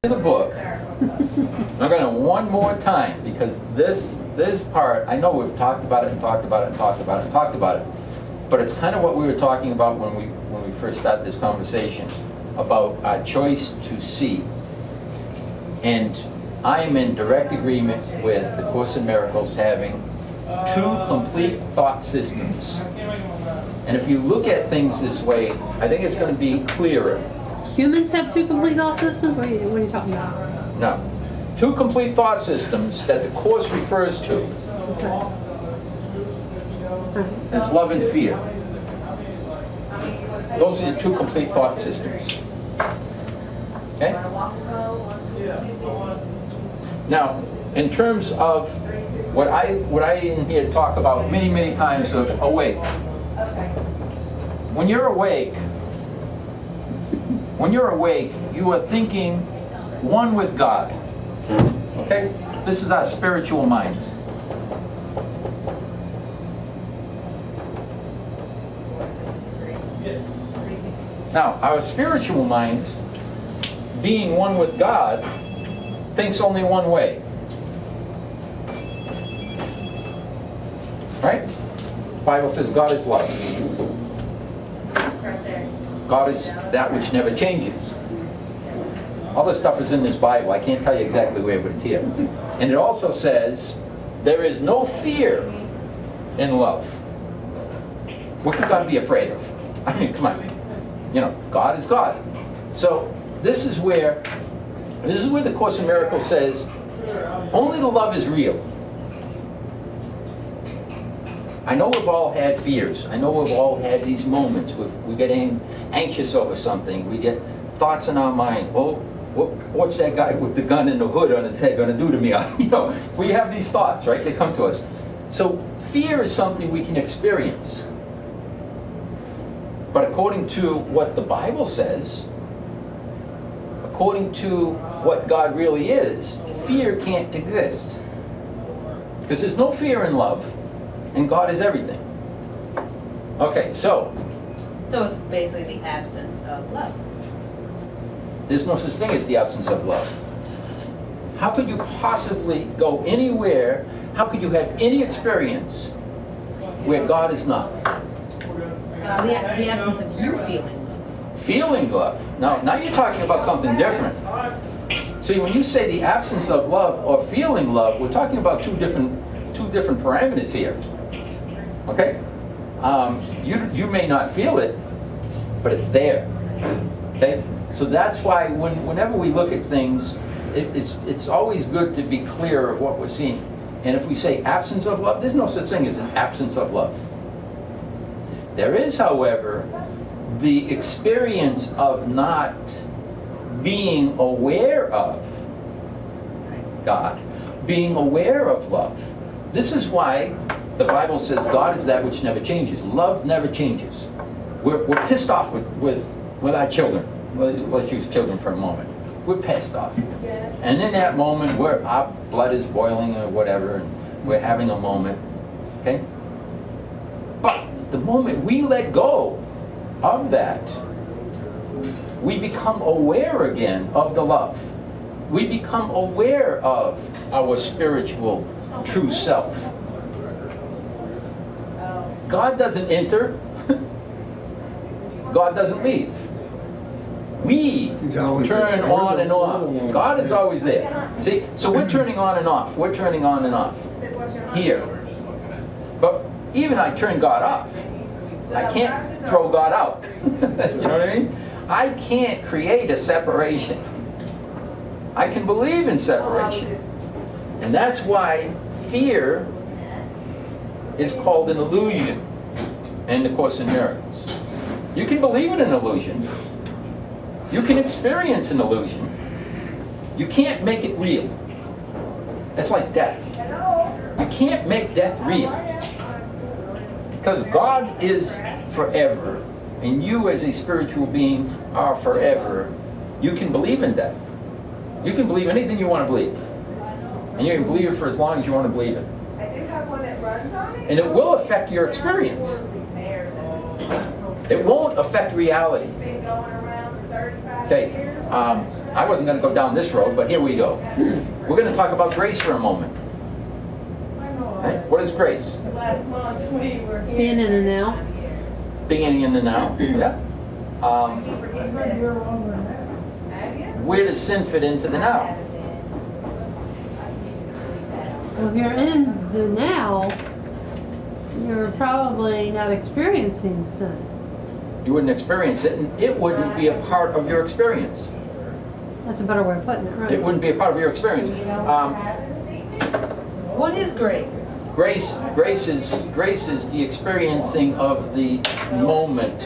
The book. I'm going to one more time, because this part, I know we've talked about it and talked about it and talked about it and talked about it, but it's kind of what we were talking about when we first started this conversation about our choice to see. And I am in direct agreement with the Course in Miracles having two complete thought systems. And if you look at things this way, I think it's going to be clearer. Humans have two complete thought systems? What are you talking about? No. Two complete thought systems that the Course refers to as love and fear. Those are the two complete thought systems. Okay? Now, in terms of what I in here talk about many times of awake. When you're awake, you are thinking one with God. Okay? This is our spiritual mind. Now, our spiritual mind, being one with God, thinks only one way. Right? The Bible says God is love. God is that which never changes. All this stuff is in this Bible. I can't tell you exactly where, but it's here. And it also says, there is no fear in love. What could God be afraid of? I mean, come on. You know, God is God. So this is where the Course in Miracles says, only the love is real. I know we've all had fears. I know we've all had these moments. We get anxious over something. We get thoughts in our mind. Oh, what's that guy with the gun and the hood on his head going to do to me? You know, we have these thoughts, right? They come to us. So fear is something we can experience. But according to what the Bible says, according to what God really is, fear can't exist. Because there's no fear in love. And God is everything. Okay, so it's basically the absence of love. There's no such thing as the absence of love. How could you possibly go anywhere? How could you have any experience where God is not? The absence of you feeling love. Feeling love. Now you're talking about something different. See, when you say the absence of love or feeling love, we're talking about two different parameters here. Okay? You may not feel it, but it's there. Okay? So that's why whenever we look at things, it's always good to be clear of what we're seeing. And if we say absence of love, there's no such thing as an absence of love. There is, however, the experience of not being aware of God, being aware of love. This is why the Bible says God is that which never changes. Love never changes. We're pissed off with our children. Let's use children for a moment. We're pissed off. Yes. And in that moment, our blood is boiling or whatever, and we're having a moment. Okay? But the moment we let go of that, we become aware again of the love. We become aware of our spiritual true self. God doesn't enter. God doesn't leave. We turn on and off. God is always there. See, so we're turning on and off. We're turning on and off here. But even I turn God off. I can't throw God out. You know what I mean? I can't create a separation. I can believe in separation. And that's why fear is called an illusion in the Course in Miracles. You can believe in an illusion. You can experience an illusion. You can't make it real. It's like death. You can't make death real. Because God is forever, and you as a spiritual being are forever. You can believe in death. You can believe anything you want to believe. And you can believe it for as long as you want to believe it. I do have one that runs on it. And it will affect your experience. It won't affect reality. Okay, I wasn't going to go down this road, but here we go. We're going to talk about grace for a moment. Right? What is grace? Last month we were here. Being in and out. Being in the now. Yeah. Where does sin fit into the now? Well, if you're in the now, you're probably not experiencing sin. You wouldn't experience it, and it wouldn't be a part of your experience. That's a better way of putting it, right? It wouldn't be a part of your experience. What is grace? Grace is the experiencing of the moment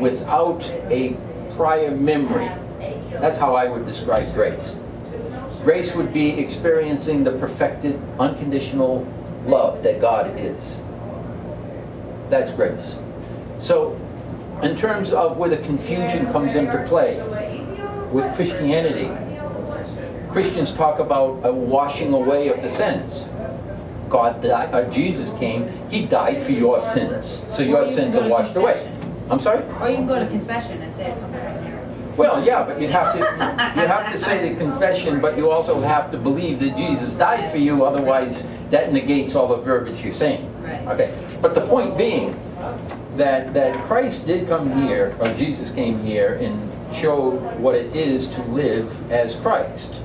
without a prior memory. That's how I would describe grace. Grace would be experiencing the perfected, unconditional love that God is. That's grace. So, in terms of where the confusion comes into play with Christianity, Christians talk about a washing away of the sins. Jesus came, He died for your sins, so your sins are washed away. I'm sorry? Or you can go to confession and say, come back here. Well, yeah, but you have to say the confession, but you also have to believe that Jesus died for you, otherwise that negates all the verbiage you're saying. Right. Okay. But the point being that Christ did come here, or Jesus came here and showed what it is to live as Christ,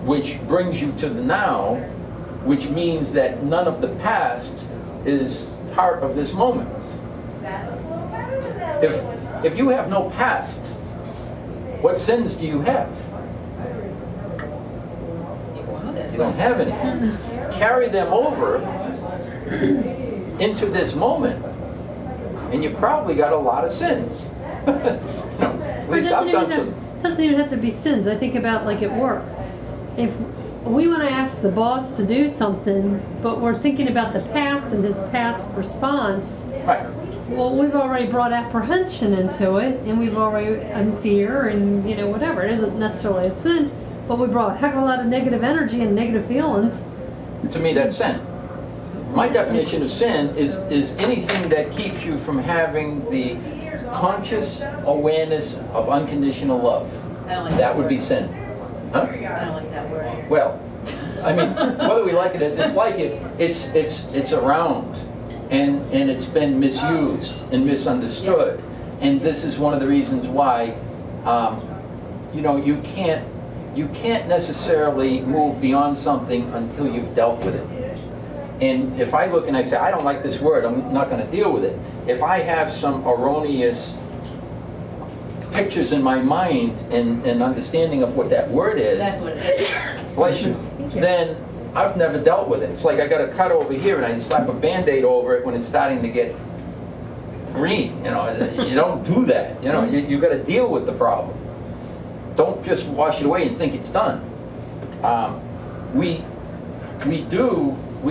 which brings you to the now, which means that none of the past is part of this moment. If you have no past, what sins do you have? You don't have any. Carry them over into this moment, and you probably got a lot of sins. At least I've done some. Doesn't even have to be sins. I think about like at work. If we want to ask the boss to do something, but we're thinking about the past and his past response, Right. well, we've already brought apprehension into it, and we've already, and fear, and whatever. It isn't necessarily a sin, but we brought a heck of a lot of negative energy and negative feelings. To me, that's sin. My definition of sin is anything that keeps you from having the conscious awareness of unconditional love. I don't like That would be sin. Huh? I don't like that word. Well, I mean, whether we like it or dislike it, it's around, and it's been misused and misunderstood. Yes. And this is one of the reasons why, you can't necessarily move beyond something until you've dealt with it. And if I look and I say, I don't like this word, I'm not going to deal with it. If I have some erroneous pictures in my mind and understanding of what that word is, That's what it is. bless you, then I've never dealt with it. It's like I got a cut over here and I slap a Band-Aid over it when it's starting to get green. You don't do that. You got to deal with the problem. Don't just wash it away and think it's done. We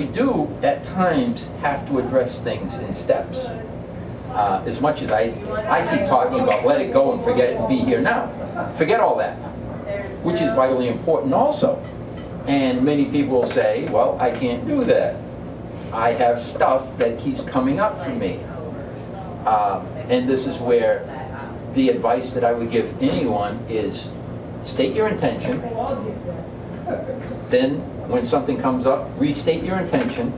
do at times have to address things in steps. As much as I keep talking about let it go and forget it and be here now. Forget all that, which is vitally important also. And many people will say, well, I can't do that. I have stuff that keeps coming up for me. And this is where the advice that I would give anyone is state your intention. Then when something comes up, restate your intention.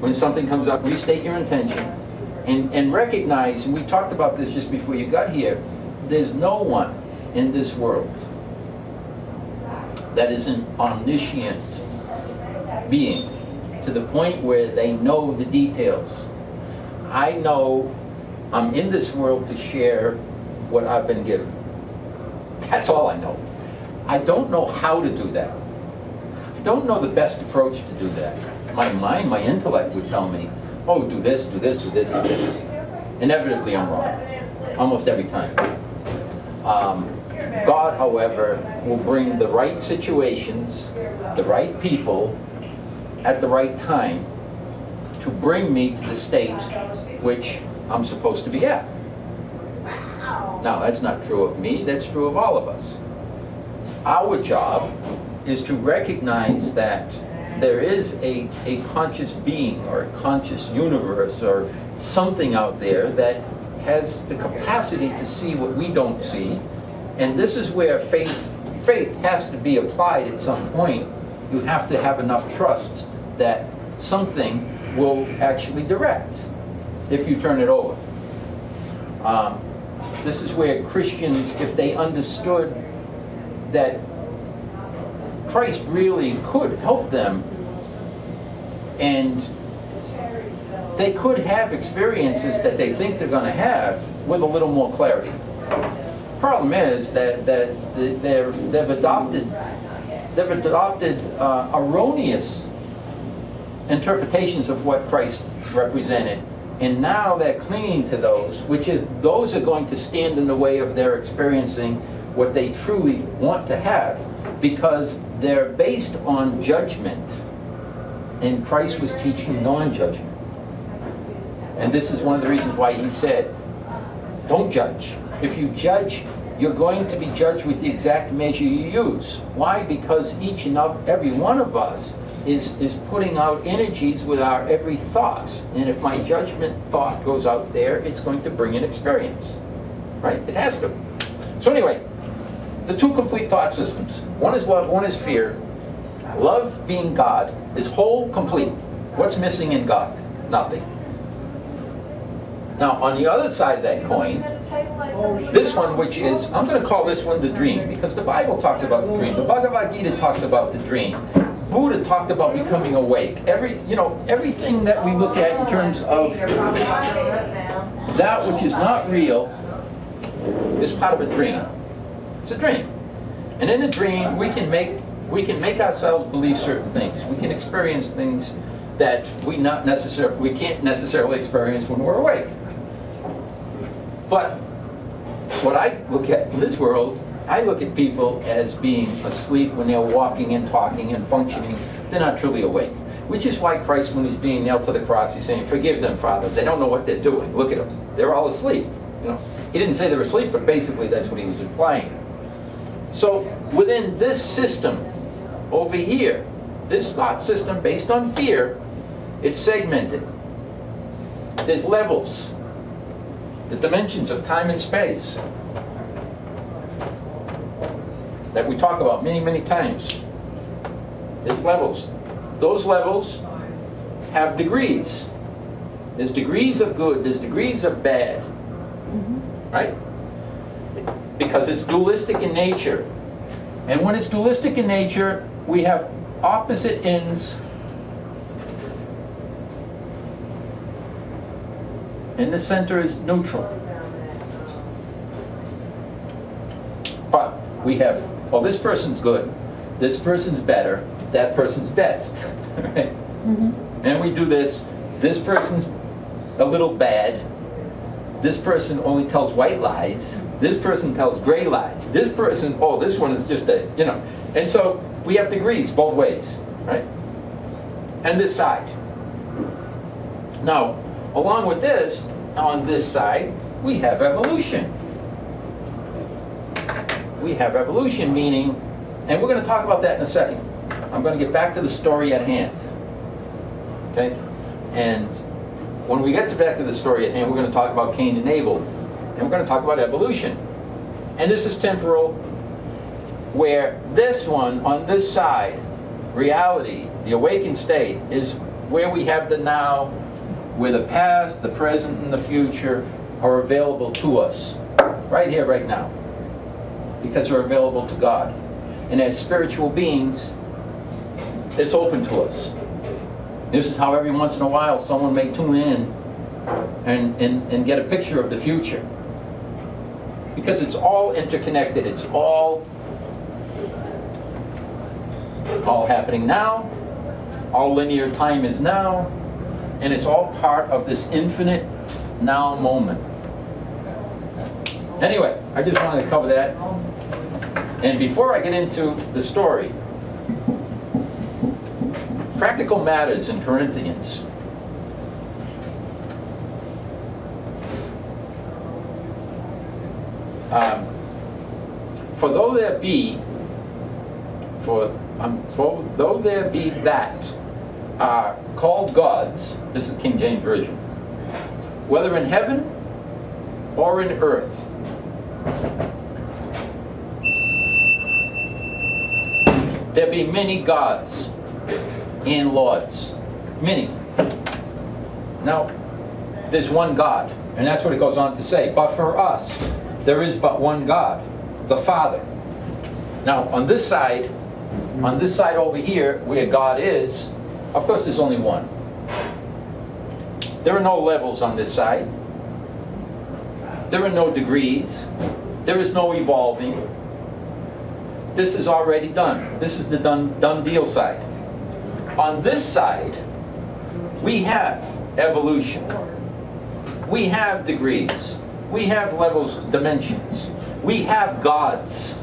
When something comes up, restate your intention. And recognize, and we talked about this just before you got here, there's no one in this world that is an omniscient being to the point where they know the details. I know I'm in this world to share what I've been given. That's all I know. I don't know how to do that. I don't know the best approach to do that. My mind, my intellect would tell me, oh, do this, do this, do this, do this. Inevitably, I'm wrong. Almost every time. God, however, will bring the right situations, the right people, at the right time to bring me to the state which I'm supposed to be at. Now, that's not true of me, that's true of all of us. Our job is to recognize that there is a conscious being or a conscious universe or something out there that has the capacity to see what we don't see And this is where faith has to be applied at some point. You have to have enough trust that something will actually direct if you turn it over. This is where Christians, if they understood that Christ really could help them, and they could have experiences that they think they're going to have with a little more clarity. Problem is that they've adopted erroneous interpretations of what Christ represented, and now they're clinging to those, those are going to stand in the way of their experiencing what they truly want to have, because they're based on judgment, and Christ was teaching non-judgment. And this is one of the reasons why he said, don't judge. If you judge, you're going to be judged with the exact measure you use. Why? Because each and every one of us is putting out energies with our every thought. And if my judgment thought goes out there, it's going to bring an experience. Right? It has to. So anyway, the two complete thought systems. One is love, one is fear. Love, being God, is whole, complete. What's missing in God? Nothing. Now, on the other side of that coin, this one, which is, I'm going to call this one the dream, because the Bible talks about the dream. The Bhagavad Gita talks about the dream. Buddha talked about becoming awake. Everything that we look at in terms of that which is not real is part of a dream. It's a dream. And in a dream, we can make ourselves believe certain things. We can experience things that we can't necessarily experience when we're awake. But what I look at in this world, I look at people as being asleep when they're walking and talking and functioning. They're not truly awake. Which is why Christ, when he's being nailed to the cross, he's saying, forgive them, Father. They don't know what they're doing. Look at them. They're all asleep. He didn't say they were asleep, but basically that's what he was implying. So within this system over here, this thought system based on fear, it's segmented. There's levels. The dimensions of time and space that we talk about many, many times. There's levels. Those levels have degrees. There's degrees of good, there's degrees of bad. Right? Because it's dualistic in nature. And when it's dualistic in nature, we have opposite ends. And the center is neutral. But we have, well, this person's good, this person's better, that person's best. Right? And we do this person's a little bad, this person only tells white lies, this person tells gray lies, this person, oh, this one is just a, And so we have degrees both ways, right? And this side. Now, along with this, on this side, we have evolution. We have evolution, meaning, and we're going to talk about that in a second. I'm going to get back to the story at hand. Okay? And when we get back to the story at hand, we're going to talk about Cain and Abel. And we're going to talk about evolution. And this is temporal, where this one, on this side, reality, the awakened state, is where we have the now, where the past, the present, and the future are available to us. Right here, right now. Because they're available to God. And as spiritual beings, it's open to us. This is how every once in a while someone may tune in and get a picture of the future. Because it's all interconnected. It's all happening now. All linear time is now. And it's all part of this infinite now moment. Anyway, I just wanted to cover that. And before I get into the story, practical matters in Corinthians. For though there be that are called gods, this is King James Version, whether in heaven or in earth, there be many gods and lords. Many. Now, there's one God, and that's what it goes on to say. But for us, there is but one God, the Father. Now, on this side over here, where God is, of course there's only one. There are no levels on this side. There are no degrees. There is no evolving. This is already done. This is the done deal side. On this side, we have evolution. We have degrees. We have levels, dimensions. We have gods.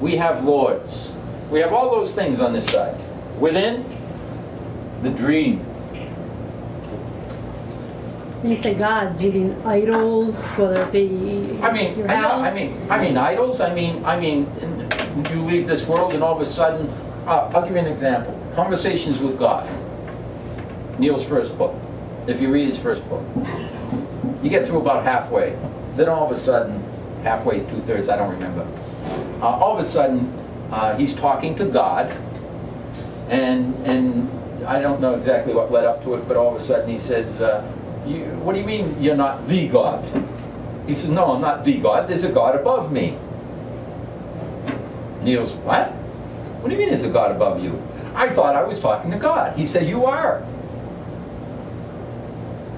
We have lords. We have all those things on this side. Within, the dream. When you say gods, you mean idols, whether it be I mean, your yeah, house? I mean idols. I mean, you leave this world and all of a sudden, I'll give you an example. Conversations with God. Neil's first book. If you read his first book, you get through about halfway. Then all of a sudden, halfway, 2/3, I don't remember. All of a sudden, he's talking to God, and I don't know exactly what led up to it, but all of a sudden he says, what do you mean you're not the God? He says, no, I'm not the God. There's a God above me. Neil's, what? What do you mean there's a God above you? I thought I was talking to God. He said, you are.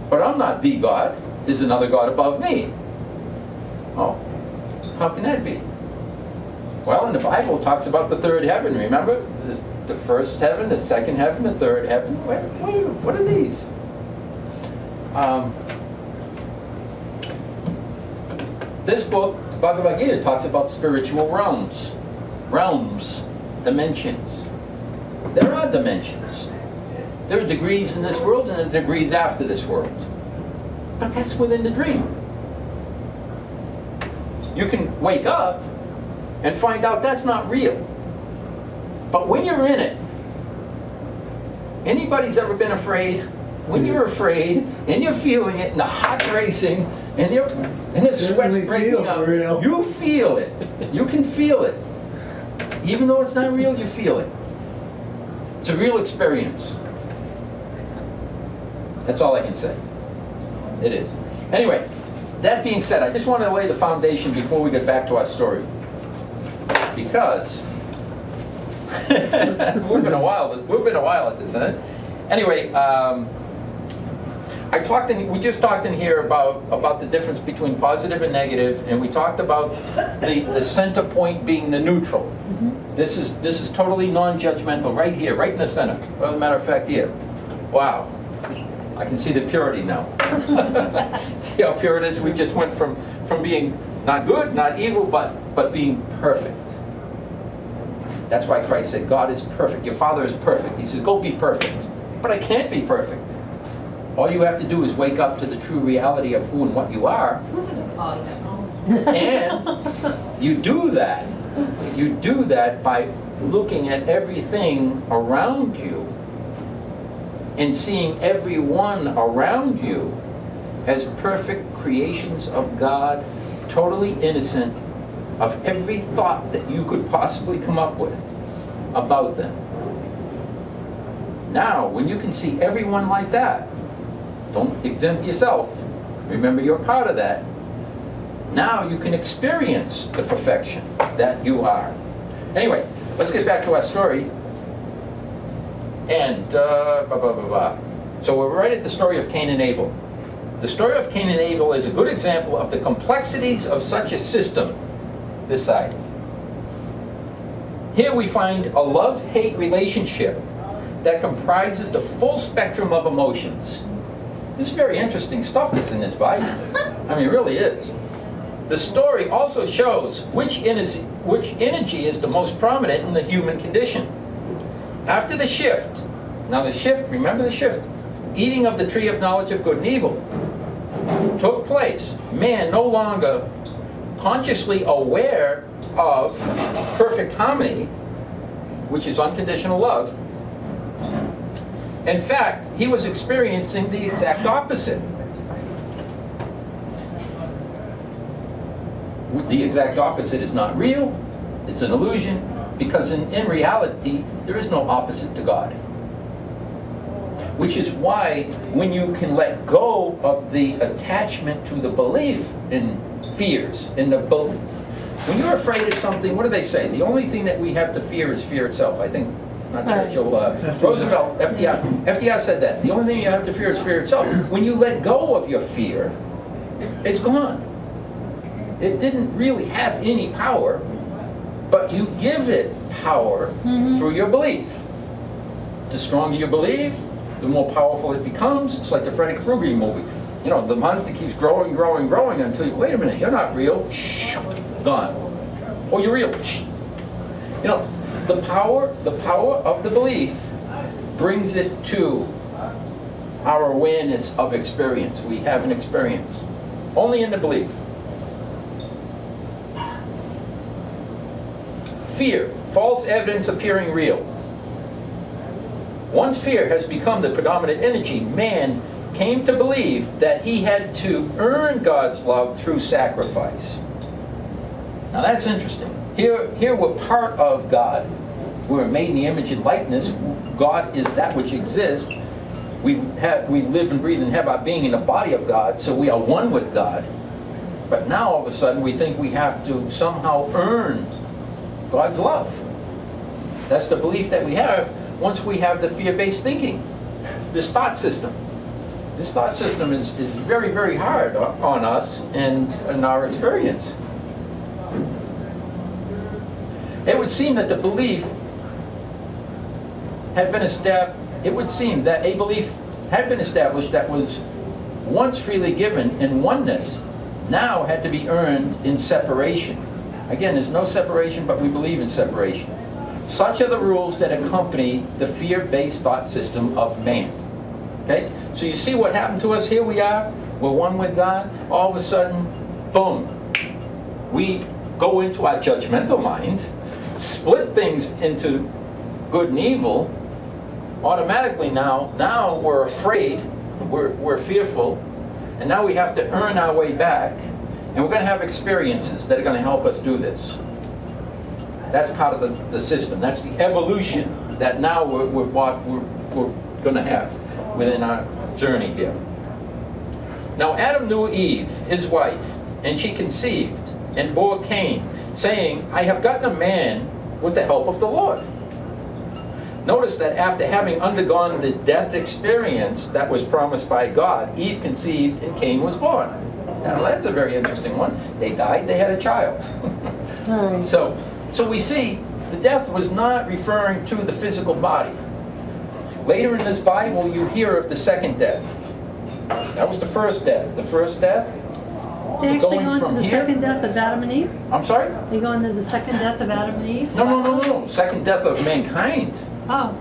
But I'm not the God. There's another God above me. Oh, how can that be? Well, in the Bible it talks about the third heaven, remember? There's the first heaven, the second heaven, the third heaven. What are these? This book, the Bhagavad Gita, talks about spiritual realms. Realms, dimensions. There are dimensions. There are degrees in this world and there are degrees after this world. But that's within the dream. You can wake up and find out that's not real. But when you're in it, anybody's ever been afraid? When you're afraid and you're feeling it and the heart's racing and the sweat's breaking up, real. you feel it. You can feel it. Even though it's not real, you feel it. It's a real experience. That's all I can say. It is. Anyway, that being said, I just want to lay the foundation before we get back to our story. Because we've been a while at this, huh? Anyway, we just talked in here about the difference between positive and negative, and we talked about the center point being the neutral. Mm-hmm. This is totally non-judgmental, right here, right in the center. As a matter of fact, here. Wow, I can see the purity now. See how pure it is? We just went from being not good, not evil, but being perfect. That's why Christ said, God is perfect. Your Father is perfect. He says, go be perfect. But I can't be perfect. All you have to do is wake up to the true reality of who and what you are. And you do that. You do that by looking at everything around you and seeing everyone around you as perfect creations of God, totally innocent of every thought that you could possibly come up with about them. Now, when you can see everyone like that, don't exempt yourself. Remember, you're part of that. Now you can experience the perfection that you are. Anyway, let's get back to our story. And, So we're right at the story of Cain and Abel. The story of Cain and Abel is a good example of the complexities of such a system. This side. Here we find a love-hate relationship that comprises the full spectrum of emotions. This is very interesting stuff that's in this Bible. I mean, it really is. The story also shows which energy is the most prominent in the human condition. After the shift, remember the shift, eating of the tree of knowledge of good and evil took place. Man no longer consciously aware of perfect harmony, which is unconditional love. In fact, he was experiencing the exact opposite. The exact opposite is not real, it's an illusion, Because in reality, there is no opposite to God. Which is why when you can let go of the attachment to the belief in fears, in the belief, when you're afraid of something, what do they say? The only thing that we have to fear is fear itself. I think, not Churchill, Roosevelt, FDR said that. The only thing you have to fear is fear itself. When you let go of your fear, it's gone. It didn't really have any power, but you give it power through your belief. The stronger you believe, the more powerful it becomes. It's like the Freddy Krueger movie. You know, the monster keeps growing, growing, growing until you, wait a minute, you're not real. Shh, gone. Oh, you're real. Shh. You know, the power of the belief brings it to our awareness of experience. We have an experience. Only in the belief. Fear, false evidence appearing real. Once fear has become the predominant energy, man came to believe that he had to earn God's love through sacrifice. Now that's interesting. Here we're part of God. We're made in the image and likeness. God is that which exists. We live and breathe and have our being in the body of God, so we are one with God. But now all of a sudden we think we have to somehow earn God's love. That's the belief that we have once we have the fear-based thinking. This thought system. This thought system is very, very hard on us and in our experience. It would seem that the belief had been established, it would seem that a belief had been established that was once freely given in oneness, now had to be earned in separation. Again, there's no separation, but we believe in separation. Such are the rules that accompany the fear-based thought system of man. Okay? So you see what happened to us? Here we are, we're one with God. All of a sudden, boom. We go into our judgmental mind, split things into good and evil. Automatically now we're afraid, we're fearful, and now we have to earn our way back. And we're going to have experiences that are going to help us do this. That's part of the system. That's the evolution that now we're going to have within our journey here. Now Adam knew Eve, his wife, and she conceived and bore Cain, saying, I have gotten a man with the help of the Lord. Notice that after having undergone the death experience that was promised by God, Eve conceived and Cain was born. Now that's a very interesting one. They died, they had a child. So we see the death was not referring to the physical body. Later in this Bible you hear of the second death. That was the first death. The first death, They actually going go into from the here. second death of Adam and Eve? I'm sorry? They go into the second death of Adam and Eve? No. Second death of mankind. Oh.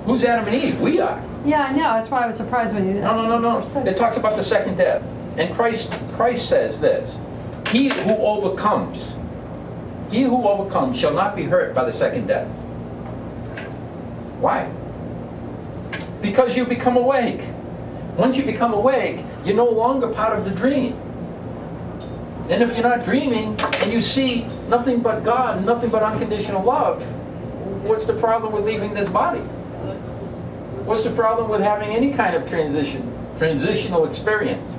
Who's Adam and Eve? We are. Yeah, I know. That's why I was surprised when you... No. It talks about the second death. And Christ says this, he who overcomes shall not be hurt by the second death. Why? Because you become awake. Once you become awake, you're no longer part of the dream. And if you're not dreaming and you see nothing but God and nothing but unconditional love, what's the problem with leaving this body? What's the problem with having any kind of transitional experience?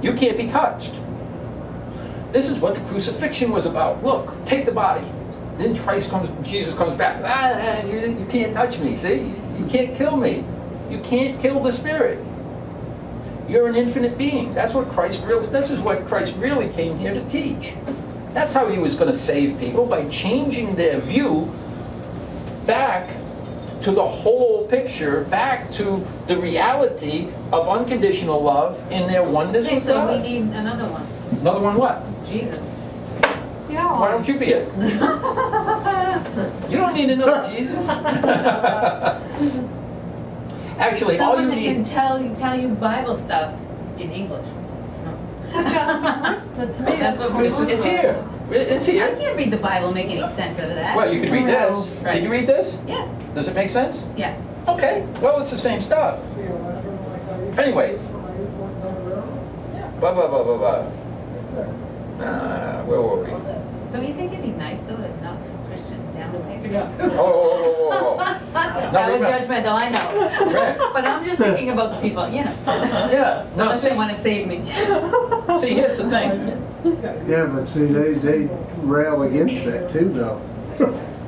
You can't be touched. This is what the crucifixion was about. Look, take the body. Then Jesus comes back. You can't touch me, see? You can't kill me. You can't kill the spirit. You're an infinite being. This is what Christ really came here to teach. That's how he was going to save people, by changing their view back to the whole picture, back to the reality of unconditional love in their oneness Okay, with so God. we need another one. Another one what? Jesus. Yeah. Why don't you be it? You don't need another Jesus. Actually, all Someone you that need... can tell you Bible stuff in English. To me, That's what It's here. It's I here. can't read the Bible and make any sense out of that. Well, you could read this. Right. Did you read this? Yes. Does it make sense? Yeah. Okay. Well, it's the same stuff. Anyway. Where were we? Don't you think it'd be nice though to knock some Christians down a peg or two? Oh. That was remember- judgmental, I know. Right. But I'm just thinking about the people, you know. Yeah, no, Unless see, they wanna save me. see, here's the thing. Yeah, but see, they rail against that too, though.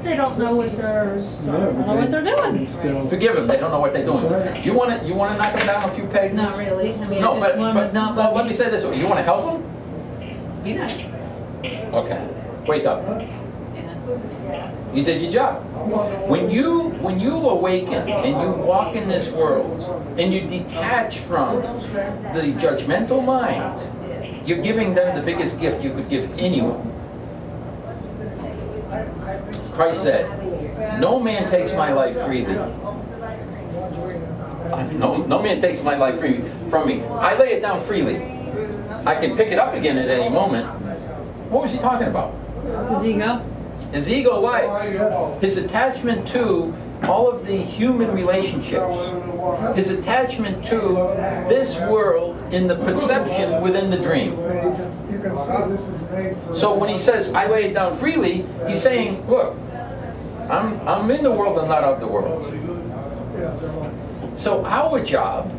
They don't know what they're, Yeah, don't know what they're doing. Still, Forgive them, they don't know what they're doing. That's You wanna knock them down a few pegs? Not really, I mean, No, I but, just one would not well, bug let me say this, you wanna help them? Be nice, Okay, wake up. yeah. You did your job. When you awaken and you walk in this world and you detach from the judgmental mind, you're giving them the biggest gift you could give anyone. Christ said, "No man takes my life freely. No man takes my life free from me. I lay it down freely. I can pick it up again at any moment." What was he talking about? His ego. His ego life, his attachment to all of the human relationships, his attachment to this world in the perception within the dream. you can see this is made for. So when he says, "I lay it down freely," he's saying, look, I'm in the world, I'm not of the world. So our job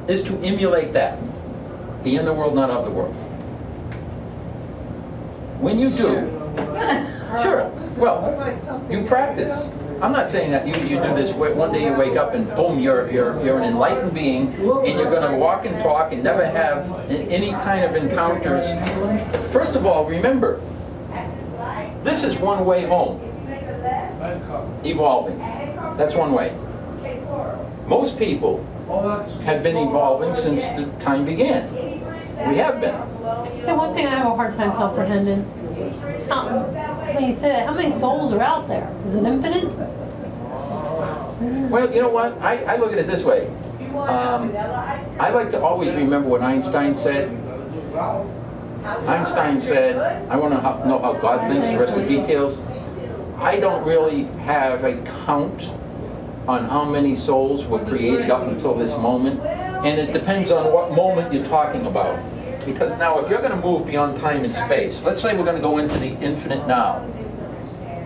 is to emulate that. Be in the world, not of the world. When you do, sure, well, you practice. I'm not saying that you do this, one day you wake up and boom, you're an enlightened being, and you're going to walk and talk and never have any kind of encounters. First of all, remember, this is one way home. Evolving. That's one way. Most people have been evolving since the time began. We have been. So one thing I have a hard time comprehending, when you say that, how many souls are out there? Is it infinite? Well, you know what? I look at it this way. I like to always remember what Einstein said. Einstein said, I want to know how God thinks, the rest of the details. I don't really have a count on how many souls were created up until this moment. And it depends on what moment you're talking about. Because now, if you're going to move beyond time and space, let's say we're going to go into the infinite now.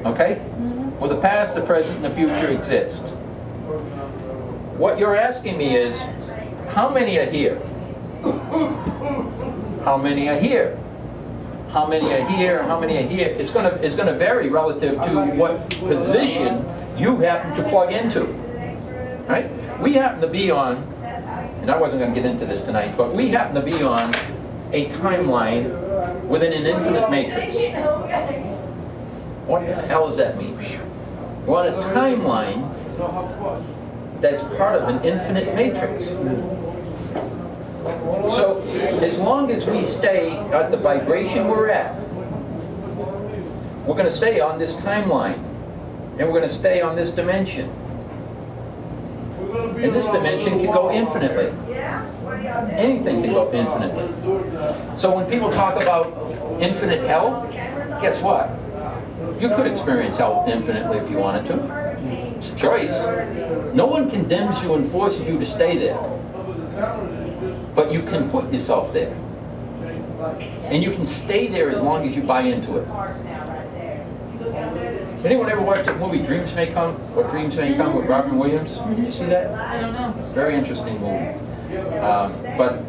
Okay? Well, the past, the present, and the future exist. What you're asking me is, how many are here? How many are here? How many are here? How many are here? It's going to vary relative to what position you happen to plug into. Right? We happen to be on, and I wasn't going to get into this tonight, but we happen to be on a timeline within an infinite matrix. What the hell does that mean? We're on a timeline that's part of an infinite matrix. So as long as we stay at the vibration we're at, we're going to stay on this timeline, and we're going to stay on this dimension. And this dimension can go infinitely. Anything can go infinitely. So when people talk about infinite hell, guess what? You could experience hell infinitely if you wanted to. It's a choice. No one condemns you and forces you to stay there. But you can put yourself there. And you can stay there as long as you buy into it. Anyone ever watched that movie Dreams May Come? What Dreams May Come with Robin Williams? Did you see that? I don't know. Very interesting movie. But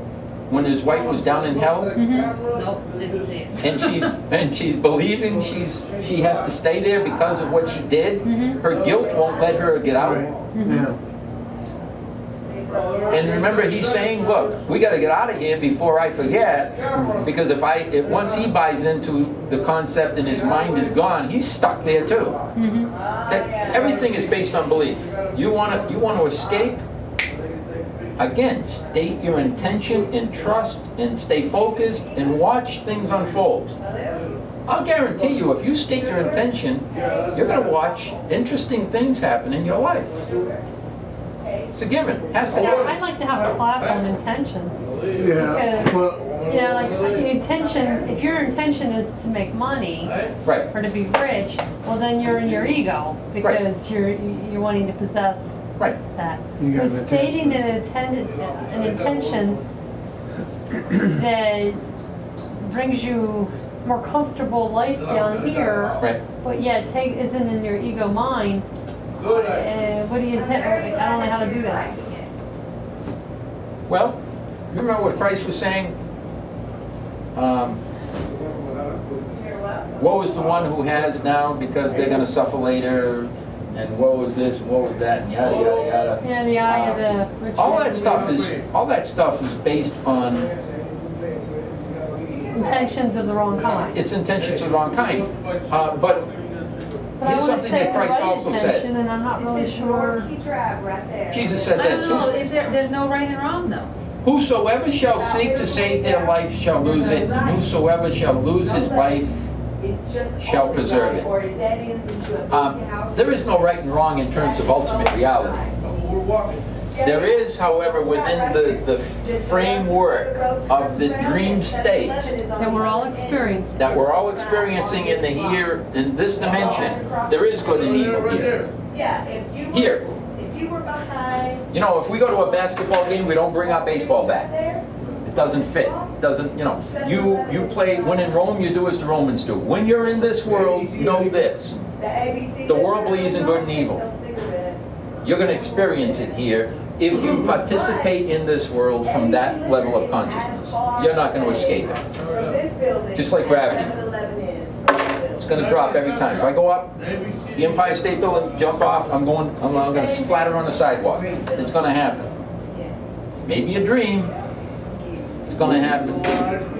when his wife was down in hell, Nope, didn't see it. and she's believing she has to stay there because of what she did, her guilt won't let her get out. Yeah. And remember, he's saying, "Look, we got to get out of here before I forget, because if once he buys into the concept and his mind is gone, he's stuck there too." Okay? Everything is based on belief. You want to escape? Again, state your intention and trust and stay focused and watch things unfold. I'll guarantee you, if you state your intention, you're going to watch interesting things happen in your life. It's a given. It has to Yeah, happen. I'd like to have a class on intentions. Yeah. Because, Well, you know, like the intention, if your intention is to make money Right. or to be rich, well then you're in your ego because you're wanting to possess Right. that. You So got an stating an intention that brings you more comfortable life down here, Right. but yet isn't in your ego mind. What do you intend? I don't know how to do that. Well, you remember what Christ was saying? Woe is the one who has now because they're going to suffer later, and woe is this, woe is that, and yada yada yada. Yeah, the eye of the rich All man. that stuff is based on Intentions of the wrong kind. its intentions of the wrong kind. But But I here's want to something say that the Christ right also intention, said. and I'm not really sure. Jesus said I don't this: know, there's no right and wrong though. "Whosoever shall seek to save their life shall lose it, and whosoever shall lose his life shall preserve it." There is no right and wrong in terms of ultimate reality. There is, however, within the framework of the dream state That we're all experiencing. that we're all experiencing in the here, in this dimension, there is good and evil here. Here. You know, if we go to a basketball game, we don't bring our baseball bat. It doesn't fit. Doesn't, you know, you play, when in Rome, you do as the Romans do. When you're in this world, know this. The world believes in good and evil. You're going to experience it here if you participate in this world from that level of consciousness. You're not going to escape it. Just like gravity. It's going to drop every time. If I go up the Empire State Building, jump off, I'm going to splatter on the sidewalk. It's going to happen. Maybe a dream. It's going to happen.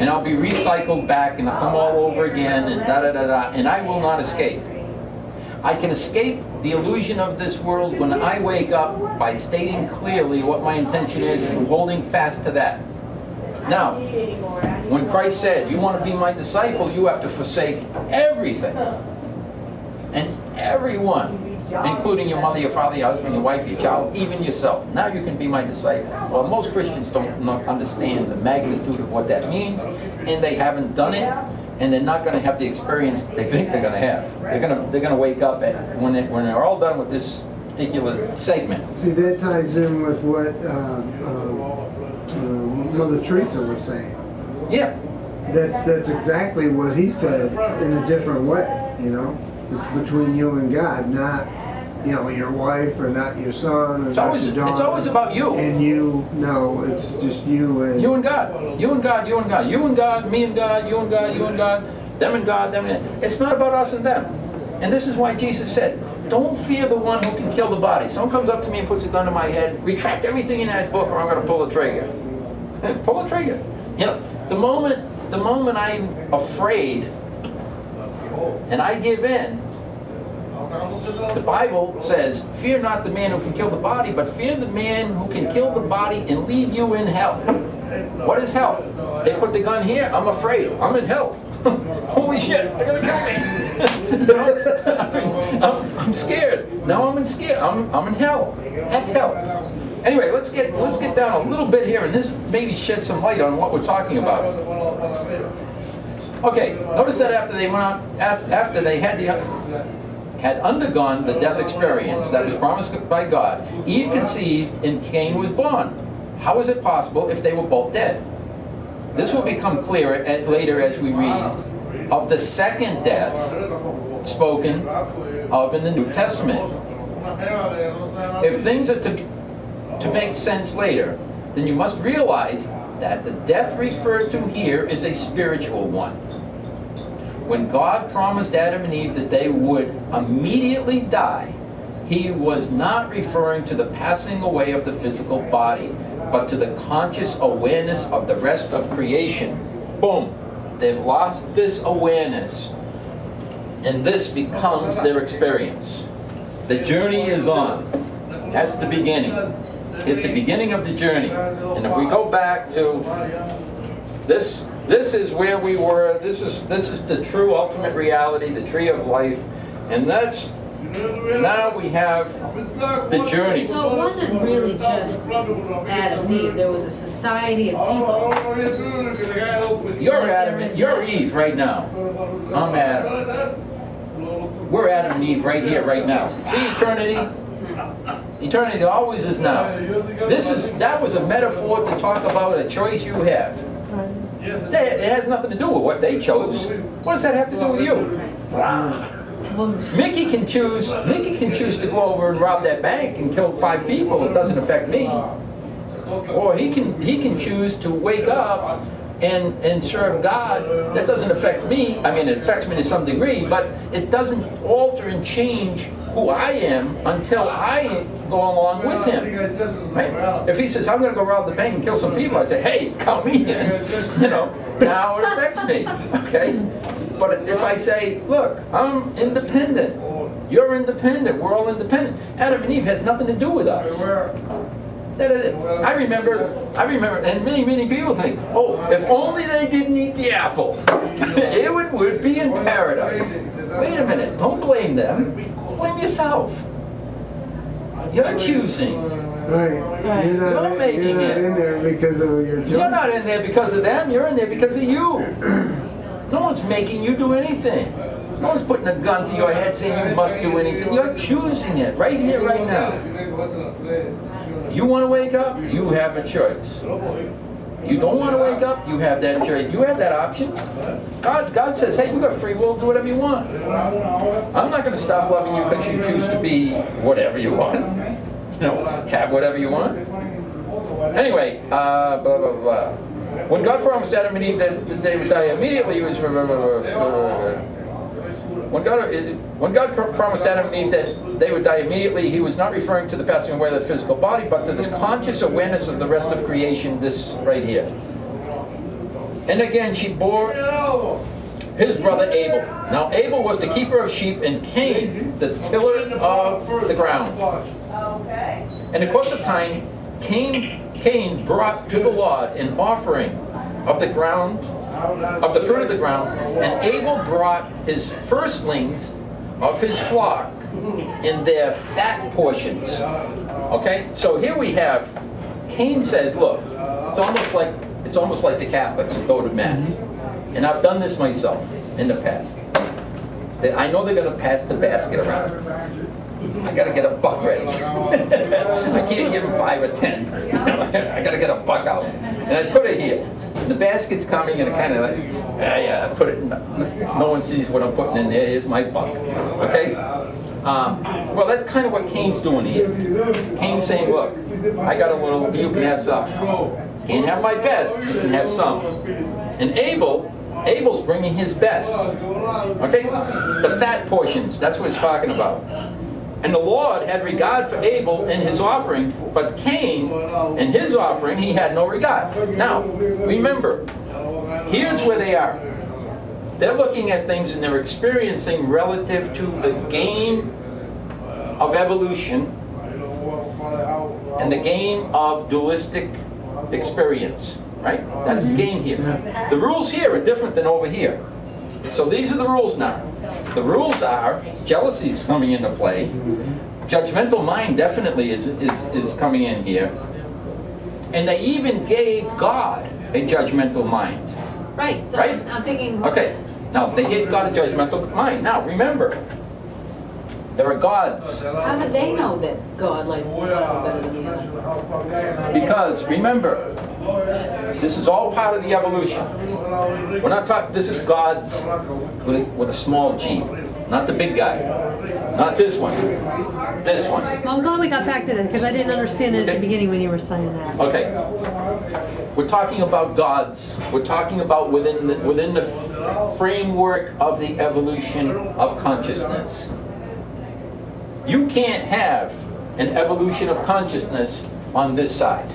And I'll be recycled back and I'll come all over again and da-da-da-da. And I will not escape. I can escape the illusion of this world when I wake up by stating clearly what my intention is and holding fast to that. Now, when Christ said, "You want to be my disciple, you have to forsake everything and everyone, including your mother, your father, your husband, your wife, your child, even yourself. Now you can be my disciple." Well, most Christians don't understand the magnitude of what that means, and they haven't done it. And they're not going to have the experience they think they're going to have. They're going to wake up when they're all done with this particular segment. See, that ties in with what Mother Teresa was saying. Yeah. That's exactly what he said in a different way. You know, it's between you and God, not your wife or not your son or It's not always your daughter. it's always about you. And you. No, it's just you and You and God. You and God. You and God. You and God. Me and God. You and God. You and God. Them and God. Them and it's not about us and them. And this is why Jesus said, "Don't fear the one who can kill the body." Someone comes up to me and puts a gun to my head. Retract everything in that book, or I'm going to pull the trigger. Pull the trigger. You know, the moment I'm afraid and I give in, the Bible says, "Fear not the man who can kill the body, but fear the man who can kill the body and leave you in hell." What is hell? They put the gun here. I'm afraid. I'm in hell. Holy shit! They're gonna kill me. I'm scared. Now I'm in hell. That's hell. Anyway, let's get down a little bit here, and this maybe shed some light on what we're talking about. Okay, notice that after they went out, after they had undergone the death experience that was promised by God, Eve conceived and Cain was born. How is it possible if they were both dead? This will become clearer later as we read of the second death spoken of in the New Testament. If things are to make sense later, then you must realize that the death referred to here is a spiritual one. When God promised Adam and Eve that they would immediately die, he was not referring to the passing away of the physical body, but to the conscious awareness of the rest of creation. Boom! They've lost this awareness, and this becomes their experience. The journey is on. That's the beginning. It's the beginning of the journey. And if we go back to this is where we were. This is the true ultimate reality, the tree of life, and that's now we have the journey. So it wasn't really just Adam and Eve. There was a society of people. You're Adam. You're Eve right now. I'm Adam. We're Adam and Eve right here, right now. See eternity. Eternity always is now. That was a metaphor to talk about a choice you have. It has nothing to do with what they chose. What does that have to do with you? Well, Mickey can choose to go over and rob that bank and kill 5 people. It doesn't affect me. Or he can choose to wake up and serve God. That doesn't affect me. I mean, it affects me to some degree, but it doesn't alter and change who I am until I go along with him. Right? If he says, I'm going to go rob the bank and kill some people, I say, hey, count me in. Now it affects me. Okay? But if I say, look, I'm independent, you're independent, we're all independent. Adam and Eve has nothing to do with us. That is it. I remember, and many people think, oh, if only they didn't eat the apple, it would be in paradise. Wait a minute, don't blame them. Blame yourself. You're choosing. Right. You're not making in it. there because of your choice. You're not in there because of them, you're in there because of you. No one's making you do anything. No one's putting a gun to your head saying you must do anything. You're choosing it right here, right now. You want to wake up? You have a choice. You don't want to wake up? You have that choice. You have that option. God says, hey, you got free will, do whatever you want. I'm not going to stop loving you because you choose to be whatever you want. Have whatever you want. Anyway, blah, blah, blah. When God promised Adam and Eve that they would die immediately, he was... When God promised Adam and Eve that they would die immediately, he was not referring to the passing away of the physical body, but to this conscious awareness of the rest of creation, this right here. And again, she bore his brother Abel. Now, Abel was the keeper of sheep, and Cain, the tiller of the ground. In the course of time, Cain brought to the Lord an offering of the ground, of the fruit of the ground, and Abel brought his firstlings of his flock in their fat portions. Okay, so here we have Cain says, look, it's almost like the Catholics who go to Mass, and I've done this myself in the past. I know they're going to pass the basket around. I got to get a buck ready. I can't give him 5 or 10. I got to get a buck out, and I put it here. The basket's coming, and it kind of I put it in. No one sees what I'm putting in there. Here's my buck. Okay? Well, that's kind of what Cain's doing here. Cain's saying, look, I got a little, you can have some. Can't have my best, you can have some. And Abel's bringing his best. Okay? The fat portions, that's what it's talking about. And the Lord had regard for Abel in his offering, but Cain, in his offering, he had no regard. Now, remember, here's where they are. They're looking at things and they're experiencing relative to the game of evolution and the game of dualistic experience, right? That's the game here. The rules here are different than over here. So these are the rules now. The rules are, jealousy is coming into play. Judgmental mind definitely is coming in here. And they even gave God a judgmental mind. Right, so Right? I'm thinking... Okay, now they gave God a judgmental mind. Now remember, there are gods. How did they know that God liked God better than him? Because remember, this is all part of the evolution. We're not talking, this is God's with a small g, not the big guy, not this one, this one. Well, I'm glad we got back to that because I didn't understand it at the beginning when you were saying that. Okay, we're talking about gods. We're talking about within the framework of the evolution of consciousness. You can't have an evolution of consciousness on this side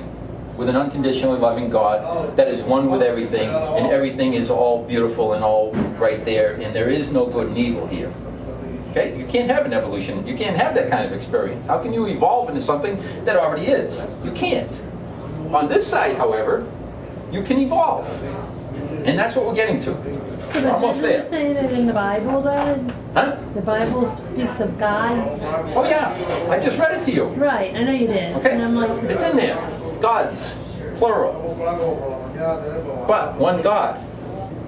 with an unconditionally loving God that is one with everything, and everything is all beautiful and all right there, and there is no good and evil here. Okay? You can't have an evolution. You can't have that kind of experience. How can you evolve into something that already is? You can't. On this side, however, you can evolve. And that's what we're getting to. We're almost there. Doesn't it say that in the Bible, though? Huh? The Bible speaks of gods. Oh yeah, I just read it to you. Right, I know you did. Okay? And I'm like, It's in there. Gods, plural. But one God.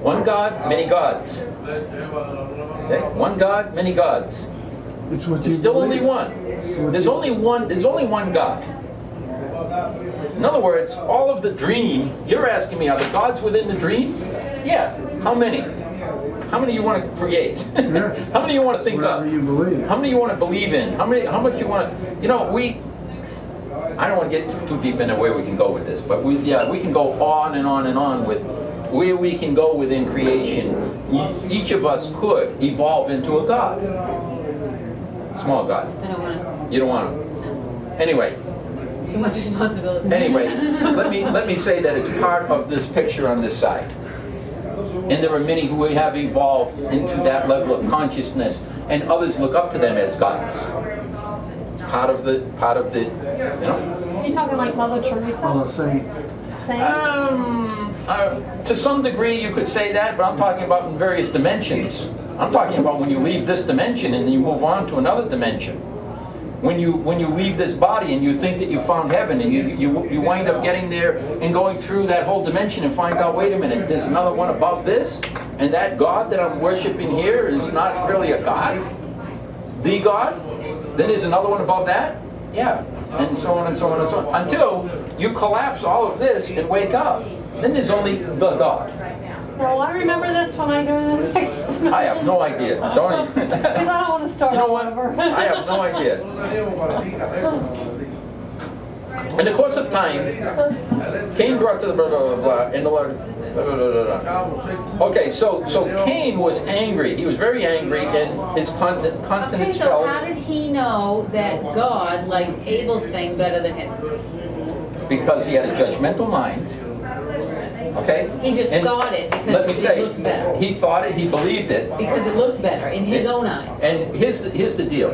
One God, many gods. Okay? One God, many gods. It's what There's you still believe. only one. There's only one God. In other words, all of the dream, you're asking me, are the gods within the dream? Yeah. How many? How many you want to create? Yeah. How many you want to think Whatever of? you believe. How many you want to believe in? How much you want to, I don't want to get too deep into where we can go with this, but we can go on and on and on with where we can go within creation. Each of us could evolve into a God. Small God. I don't want You don't want to. Anyway, too much responsibility. Anyway, let me say that it's part of this picture on this side. And there are many who have evolved into that level of consciousness, and others look up to them as gods. It's part of the, Are you talking like Mother Teresa? All the saints. To some degree you could say that, but I'm talking about in various dimensions. I'm talking about when you leave this dimension and then you move on to another dimension. When you leave this body and you think that you found heaven, and you wind up getting there and going through that whole dimension and find out, wait a minute, there's another one above this, and that God that I'm worshiping here is not really a God, the God. Then there's another one above that, yeah, and so on and so on and so on, until you collapse all of this and wake up. Then there's only the God. Well, I remember this when I go to the next. I have no idea. Don't. Because I don't want to start You know all what? over. I have no idea. In the course of time, Cain brought to the blah, blah, blah, blah, and the Lord. Blah, blah, blah, blah. Okay, so Cain was angry. He was very angry, and his Okay, countenance so fell how did he know that God liked Abel's thing better than his? because he had a judgmental mind. Okay? He just And thought it because let me it say, looked better. he thought it, he believed it. Because it looked better in his own eyes. And here's the deal.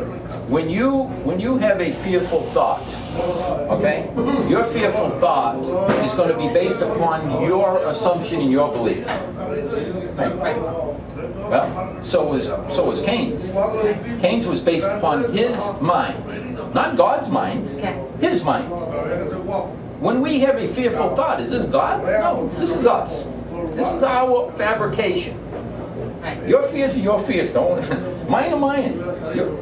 When you have a fearful thought, okay, your fearful thought is going to be based upon your assumption and your belief. Right? Well, so was Cain's. Cain's was based upon his mind, not God's mind. Okay. His mind. When we have a fearful thought, is this God? No, this is us. This is our fabrication. Right. Your fears are your fears. Don't mine are mine.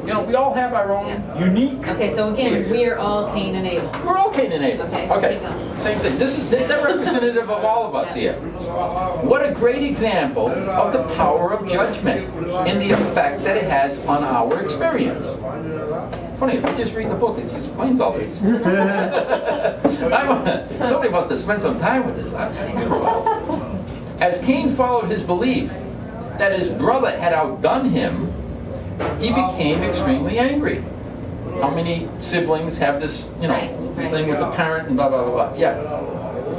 We all have our own unique. Okay, so again, fears. we are all Cain and Abel. We're all Cain and Abel. Okay, keep going. Same thing. This is representative of all of us here. What a great example of the power of judgment and the effect that it has on our experience. Funny, if you just read the book, it explains all this. Somebody must have spent some time with this. I'm telling you. As Cain followed his belief that his brother had outdone him, he became extremely angry. How many siblings have this, Right. thing with the parent and blah, blah, blah, blah. Yeah.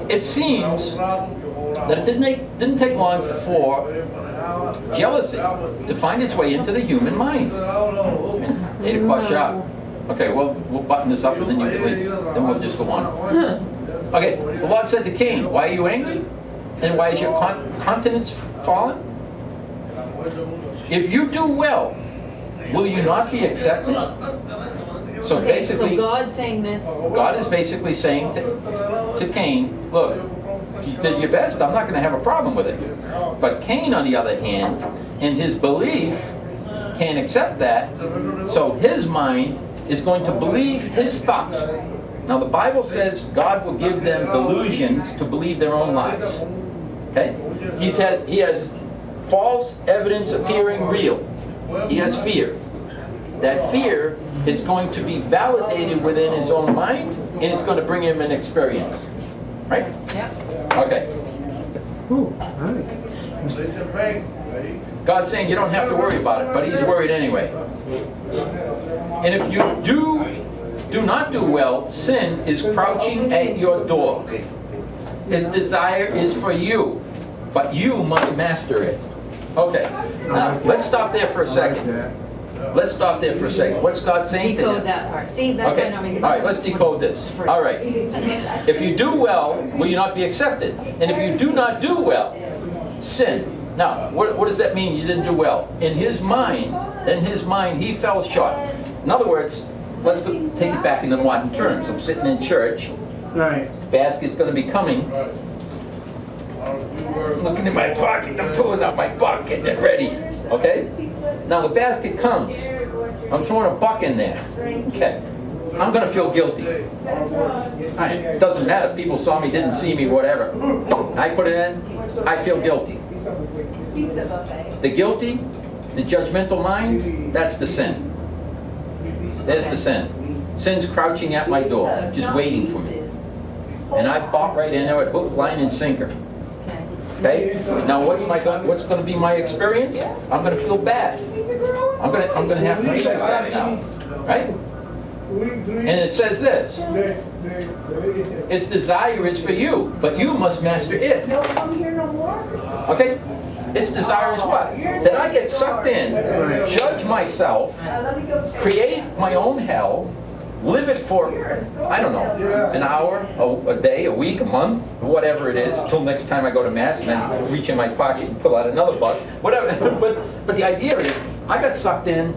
It seems that it didn't take long for jealousy to find its way into the human mind. 8 o'clock sharp. Okay, well, we'll button this up and then you can leave. Then we'll just go on. Okay, the Lord said to Cain, why are you angry? And why is your countenance fallen? If you do well, will you not be accepted? So Okay, basically, so God's saying this. God is basically saying to Cain, look, you did your best, I'm not going to have a problem with it. But Cain, on the other hand, in his belief, can't accept that, so his mind is going to believe his thoughts. Now the Bible says God will give them delusions to believe their own lies. Okay? He has false evidence appearing real. He has fear. That fear is going to be validated within his own mind, and it's going to bring him an experience. Right? Yep. Okay. Ooh, right. God's saying you don't have to worry about it, but he's worried anyway. And if you do not do well, sin is crouching at your door. His desire is for you, but you must master it. Okay, now let's stop there for a second. Let's stop there for a second. What's God saying to him? Decode that part. See, that's why Okay, I don't make all right, let's decode this. All right. If you do well, will you not be accepted? And if you do not do well, sin. Now, what does that mean you didn't do well? In his mind, he fell short. In other words, let's take it back into modern terms. I'm sitting in church. Right. Basket's going to be coming. I'm looking in my pocket. I'm pulling out my buck, getting it ready. Okay? Now the basket comes. I'm throwing a buck in there. Okay. I'm gonna feel guilty. It doesn't matter, people saw me, didn't see me, whatever. I put it in, I feel guilty. The guilty, the judgmental mind, that's the sin. There's the sin. Sin's crouching at my door, just waiting for me. And I bought right in there with hook, line, and sinker. Okay? Now what's going to be my experience? I'm going to feel bad. I'm going to have to deal with that now. Right? And it says this. Its desire is for you, but you must master it. Okay? Its desire is what? That I get sucked in, judge myself, create my own hell, live it for, I don't know, an hour, a day, a week, a month, whatever it is, till next time I go to Mass, and then reach in my pocket and pull out another buck, whatever. But the idea is, I got sucked in,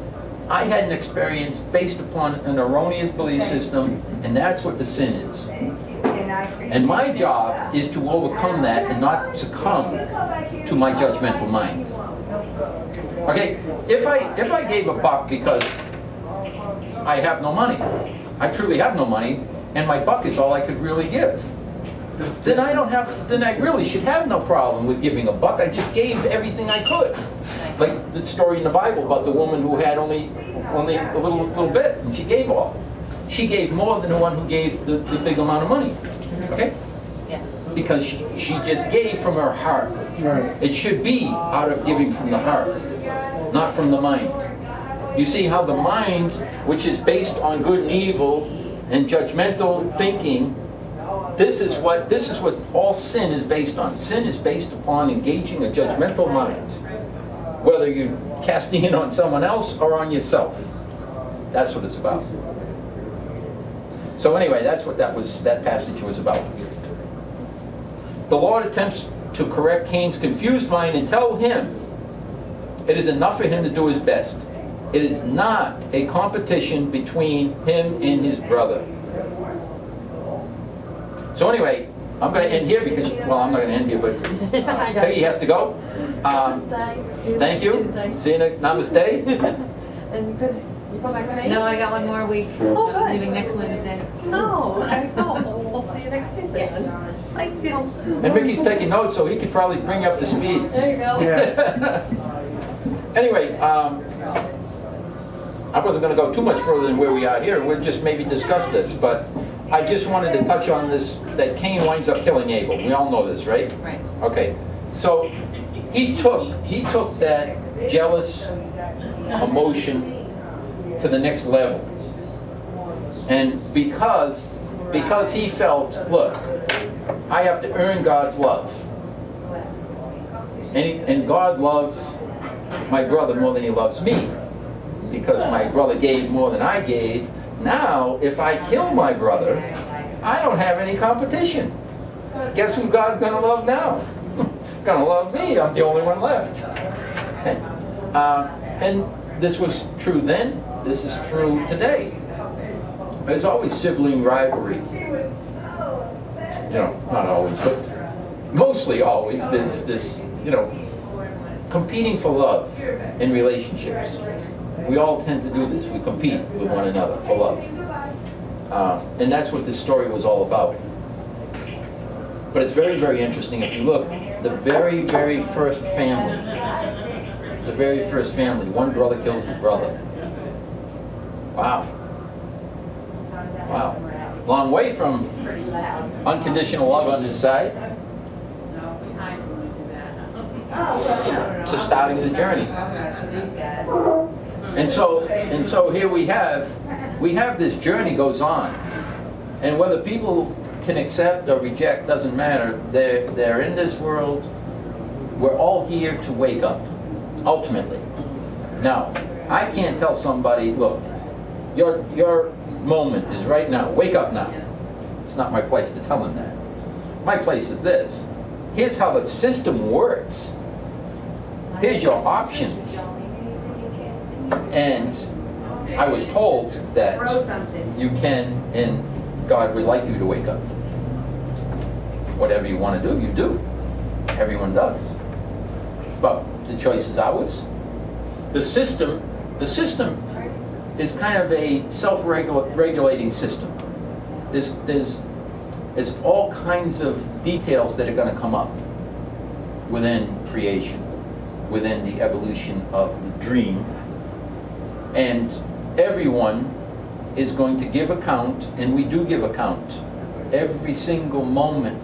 I had an experience based upon an erroneous belief system, and that's what the sin is. And my job is to overcome that and not succumb to my judgmental mind. Okay, if I gave a buck because I have no money, I truly have no money, and my buck is all I could really give, then I really should have no problem with giving a buck. I just gave everything I could. Like the story in the Bible about the woman who had only a little bit, and she gave all. She gave more than the one who gave the big amount of money. Okay? Yeah. Because she just gave from her heart. Right. It should be out of giving from the heart, not from the mind. You see how the mind, which is based on good and evil and judgmental thinking, this is what all sin is based on. Sin is based upon engaging a judgmental mind, whether you're casting it on someone else or on yourself. That's what it's about. So anyway, that's what that passage was about. The Lord attempts to correct Cain's confused mind and tell him it is enough for him to do his best. It is not a competition between him and his brother. So anyway, I'm going to end here because, well, I'm not going to end here, but Peggy has to go. Thank you. See you next. Namaste. And good. You go back to No, I got one more week. Oh, I'm good. leaving next Wednesday. Oh, okay, cool. We'll see you next Tuesday. Yes. then. Thanks, you. And Vicky's taking notes, so he could probably bring you up to speed. There you go. Yeah. Anyway, I wasn't going to go too much further than where we are here. We'll just maybe discuss this, but I just wanted to touch on this, that Cain winds up killing Abel. We all know this, right? Right. Okay. So he took that jealous emotion to the next level. And because he felt, look, I have to earn God's love. And God loves my brother more than he loves me. Because my brother gave more than I gave. Now, if I kill my brother, I don't have any competition. Guess who God's going to love now? Going to love me. I'm the only one left. And this was true then. This is true today. There's always sibling rivalry. You know, not always, but mostly always. There's this, competing for love in relationships. We all tend to do this. We compete with one another for love. And that's what this story was all about. But it's very, very interesting. If you look, the very, very first family, one brother kills his brother. Wow. Wow. Long way from unconditional love on his side to starting the journey. And so here we have this journey goes on. And whether people can accept or reject doesn't matter. They're in this world. We're all here to wake up, ultimately. Now, I can't tell somebody, look, your moment is right now. Wake up now. It's not my place to tell them that. My place is this. Here's how the system works. Here's your options. And I was told that you can, and God would like you to wake up. Whatever you want to do, you do. Everyone does. But the choice is ours. The system is kind of a self-regulating system. There's all kinds of details that are going to come up within creation, within the evolution of the dream, and everyone is going to give account, and we do give account every single moment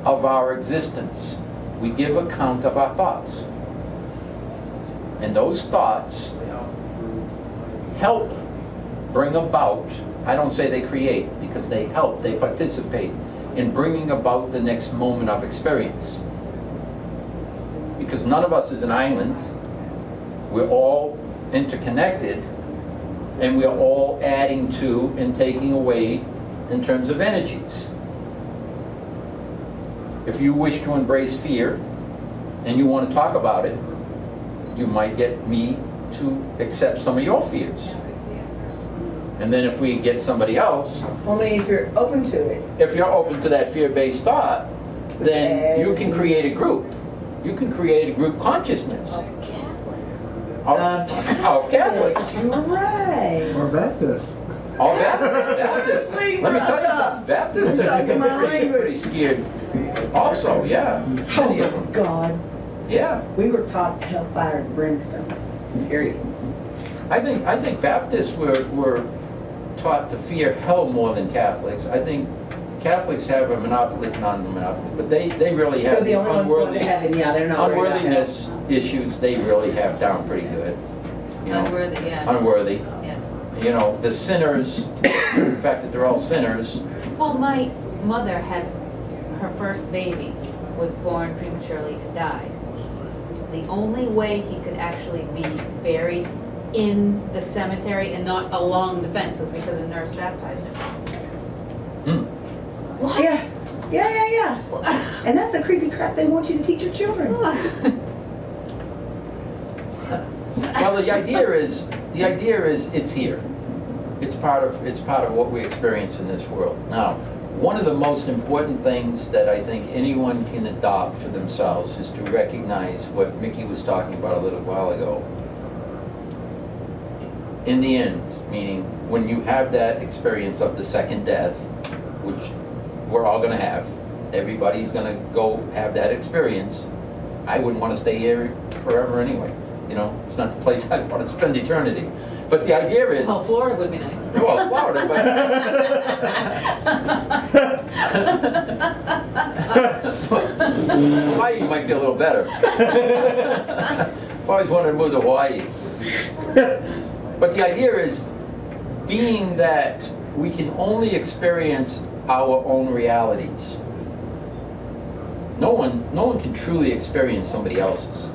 of our existence. We give account of our thoughts, and those thoughts help bring about, I don't say they create, because they help, they participate in bringing about the next moment of experience. Because none of us is an island, we're all interconnected, and we're all adding to and taking away in terms of energies. If you wish to embrace fear, and you want to talk about it, you might get me to accept some of your fears. And then if we get somebody else, Only if you're open to it. if you're open to that fear-based thought, then you can create a group. You can create a group consciousness of Catholics. You're right. Or Baptist. All Baptists. Let me tell you something. Baptists You're talking my are language. pretty scared. Also, yeah. Many of Oh, them. God. Yeah. We were taught hellfire and brimstone. Period. I think Baptists were taught to fear hell more than Catholics. I think Catholics have a monopoly, not a monopoly, but they really have They're the only ones going to heaven. Yeah, they're not worried about hell. unworthiness issues. They really have down pretty good. You know, Unworthy, yeah. unworthy. Yeah. You know, the sinners. The fact that they're all sinners. Well, my mother had, her first baby was born prematurely and died. The only way he could actually be buried in the cemetery and not along the fence was because a nurse baptized him. Hmm. What? Yeah. Yeah. And that's the creepy crap they want you to teach your children. Well, the idea is it's here. It's part of what we experience in this world. Now, one of the most important things that I think anyone can adopt for themselves is to recognize what Mickey was talking about a little while ago. In the end, meaning when you have that experience of the second death, which we're all going to have, everybody's going to go have that experience. I wouldn't want to stay here forever anyway. You know, it's not the place I want to spend eternity. But the idea is, Well, Florida would be nice. well, Florida, but Hawaii might be a little better. I've always wanted to move to Hawaii. But the idea is, being that we can only experience our own realities. No one can truly experience somebody else's.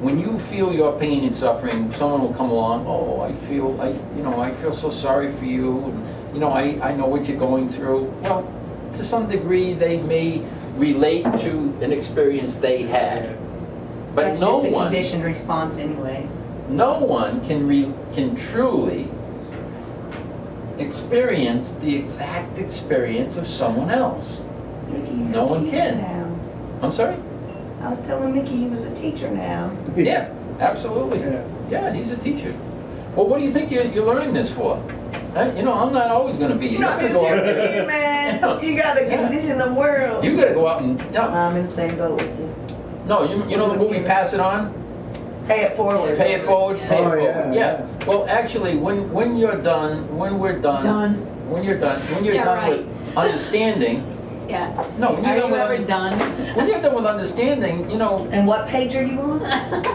When you feel your pain and suffering, someone will come along, oh, I feel so sorry for you, and you know, I know what you're going through. Well, to some degree they may relate to an experience they had. But That's no just a one conditioned response anyway. can truly experience the exact experience of someone else. Mickey, you're No a one teacher can. now. I'm sorry? I was telling Mickey he was a teacher now. Yeah, absolutely. Yeah. Yeah, he's a teacher. Well, what do you think you're learning this for? You know, I'm not always going to be. You're not just here, man. You gotta condition the world. You got to go out and. No, I'm in the same boat with you. no, you know the movie Pass It On? Pay it forward. Pay it forward, Yeah. pay it Oh, forward. yeah. Well, actually, when we're done, when you're done Yeah, with understanding. Yeah. No, when Are you're done you with ever understanding. done? When you're done with understanding, you know, And what page are you on?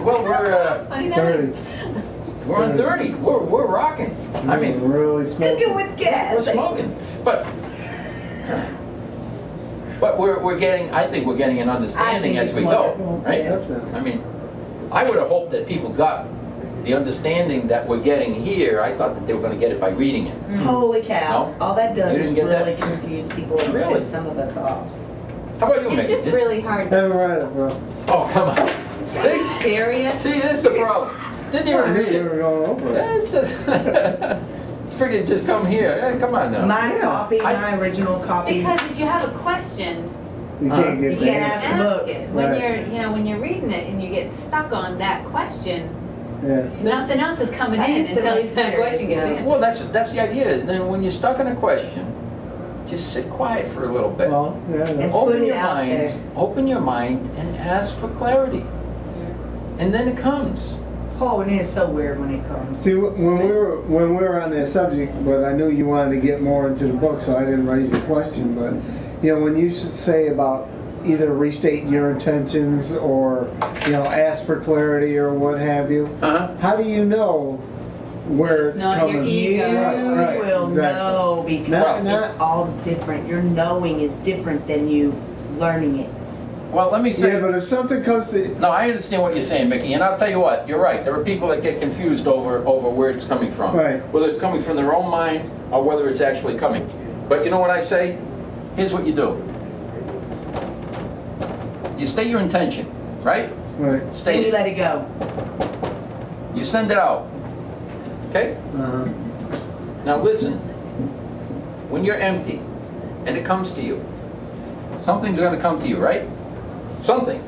well, we're 29? 30. on 30. We're rocking. I mean, really smoking. Cooking with gas. we're smoking. But we're getting. I think we're getting an understanding I think as we it's go, wonderful. right? Yes. I mean, I would have hoped that people got the understanding that we're getting here. I thought that they were going to get it by reading it. Holy cow. No? All that does You is didn't get really that? confuse people and Really? piss some of us off. How about you, It's Mickey? just really hard. Haven't read it, bro. Oh, come on. Are you See, serious? this is the problem. Didn't I even knew read we it. were going over it. Freaking just come here. Hey, come on now. My copy, I- my original copy. Because if you have a question, You can't get You the can't answer. ask the ask book. it. When Right. you're, when you're reading it and you get stuck on that question, Yeah. Nothing else is coming I in used to until like that question gets serious in. Well, that's the idea. Then when you're stuck in a question, just sit quiet for a little bit. Well, yeah, that's, Put Open it your out mind. there. Open your mind and ask for clarity. And then it comes. Oh, and it's so weird when it comes. see, when we were on that subject, but I knew you wanted to get more into the book, so I didn't raise the question. But when you should say about either restate your intentions or ask for clarity or what have you, how do you know where It's it's not your coming? ego. You Right, will exactly. know because Not- it's all different. Your knowing is different than you learning it. Well, let me say. Yeah, but if something comes to No, I understand what you're saying, Mickey, and I'll tell you what, you're right. There are people that get confused over where it's coming from. Right. Whether it's coming from their own mind or whether it's actually coming. But you know what I say? Here's what you do. You state your intention, right? right, Then State you it. let it go. You send it out. Okay? Now listen. When you're empty and it comes to you, something's going to come to you, right? Something.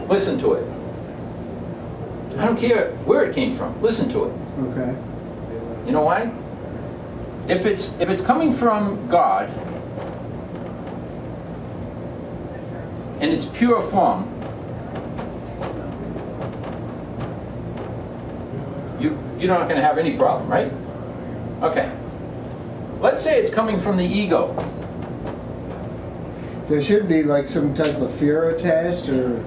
Listen to it. I don't care where it came from. Listen to it. okay, You know why? If it's coming from God and it's pure form, you're not going to have any problem, right? Okay. Let's say it's coming from the ego. there should be like some type of fear attached, or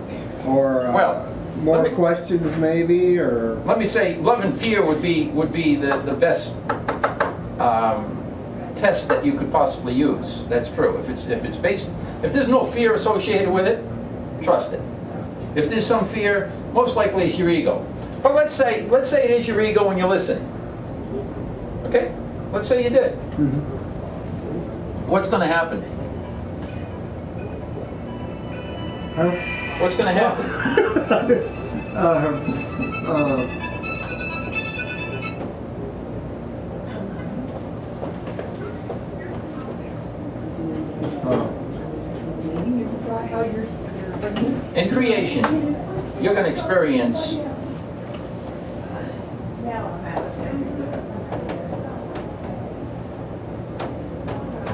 Well, more let me- questions maybe, or Let me say, love and fear would be the best test that you could possibly use. That's true. If it's based, if there's no fear associated with it, trust it. If there's some fear, most likely it's your ego. But let's say it is your ego when you listen. Okay? Let's say you did. What's going to happen? huh? What's going to happen? In creation, you're going to experience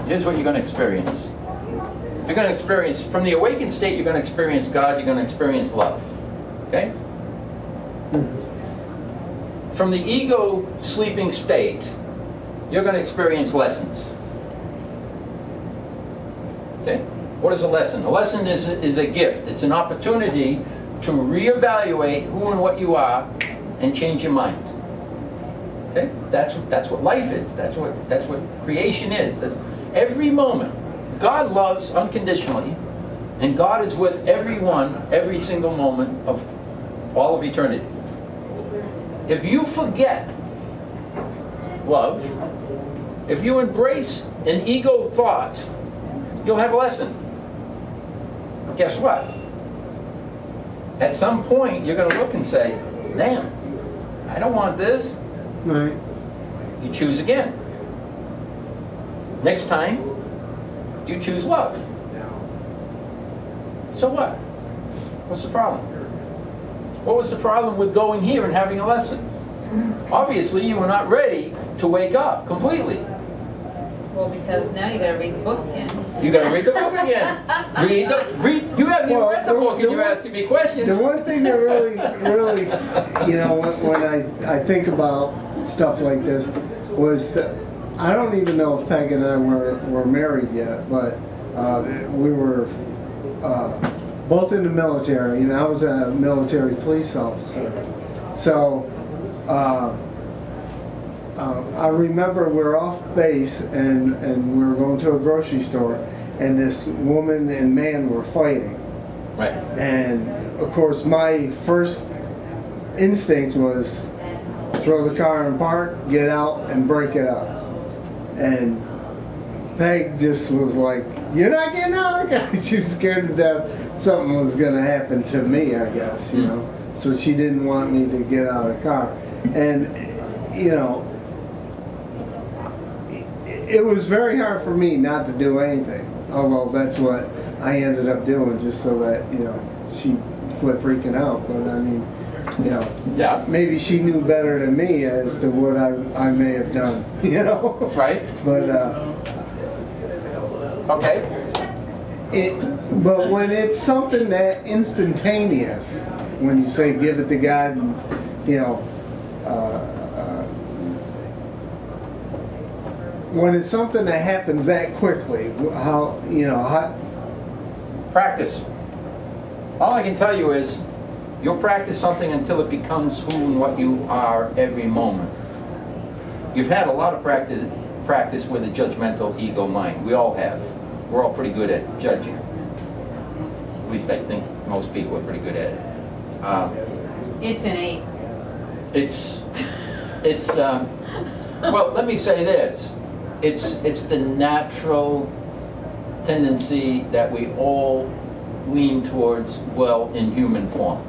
here's what you're going to experience. You're going to experience, from the awakened state, you're going to experience God, you're going to experience love. Okay? From the ego sleeping state, you're going to experience lessons. Okay? What is a lesson? A lesson is a gift. It's an opportunity to reevaluate who and what you are and change your mind. Okay? That's what life is. That's what creation is. Every moment, God loves unconditionally, and God is with everyone every single moment of all of eternity. If you forget love, if you embrace an ego thought, you'll have a lesson. Guess what? At some point, you're going to look and say, damn, I don't want this. Right. You choose again. Next time, you choose love. So what? What's the problem? What was the problem with going here and having a lesson? Obviously, you were not ready to wake up completely. Well, because now you gotta read the book again. You got to read the book again. Read. You haven't even Well, read the book, and you're asking me questions. The one thing that really, when I think about stuff like this, was that I don't even know if Peg and I were married yet, but we were both in the military, and I was a military police officer. So I remember we were off base, and we were going to a grocery store, and this woman and man were fighting. Right. And of course, my first instinct was throw the car in park, get out, and break it up. And Peg just was like, "You're not getting out of the car." She was scared to death something was going to happen to me, I guess, So she didn't want me to get out of the car. And, it was very hard for me not to do anything. Although that's what I ended up doing, just so that, she quit freaking out. But I mean, You know, Yeah, maybe she knew better than me as to what I may have done, you know? right, But, okay. but when it's something that instantaneous, when you say give it to God, and, you know, when it's something that happens that quickly, how, you know, how, Practice. All I can tell you is, you'll practice something until it becomes who and what you are every moment. You've had a lot of practice with a judgmental ego mind. We all have. We're all pretty good at judging. At least I think most people are pretty good at it. It's innate. It's well, let me say this. It's the natural tendency that we all lean towards well in human form.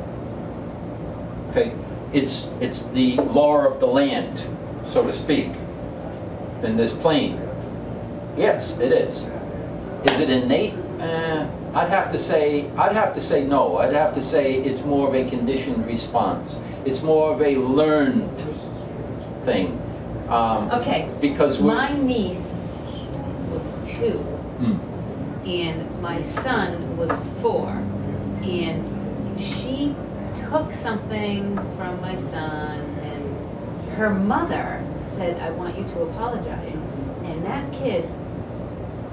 Okay? It's the law of the land, so to speak, in this plane. Yes, it is. Is it innate? I'd have to say no. I'd have to say it's more of a conditioned response. It's more of a learned thing. Okay. Because my niece was 2, and my son was 4, and she took something from my son, and her mother said, "I want you to apologize." And that kid,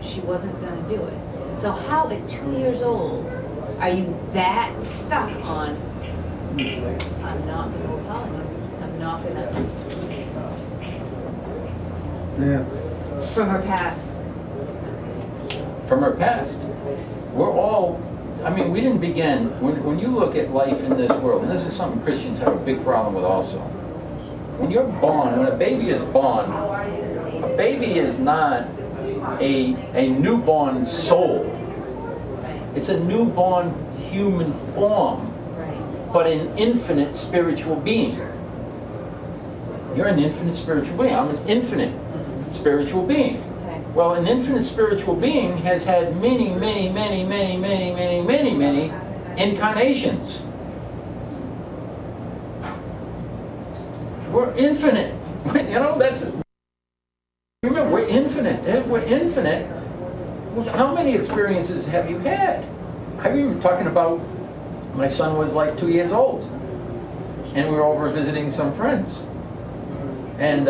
she wasn't going to do it. So how at 2 years old are you that stuck on, I'm not going to apologize, I'm not going to, yeah. from her past? from her past, we're all, I mean, we didn't begin, when you look at life in this world, and this is something Christians have a big problem with also. When you're born, when a baby is born, a baby is not a newborn soul. It's a newborn human form, but an infinite spiritual being. You're an infinite spiritual being. I'm an infinite spiritual being. Okay. Well, an infinite spiritual being has had many, many, many, many, many, many, many, many incarnations. We're infinite. You know, that's, remember, we're infinite. If we're infinite, how many experiences have you had? I'm even talking about, my son was like 2 years old, and we were over visiting some friends. And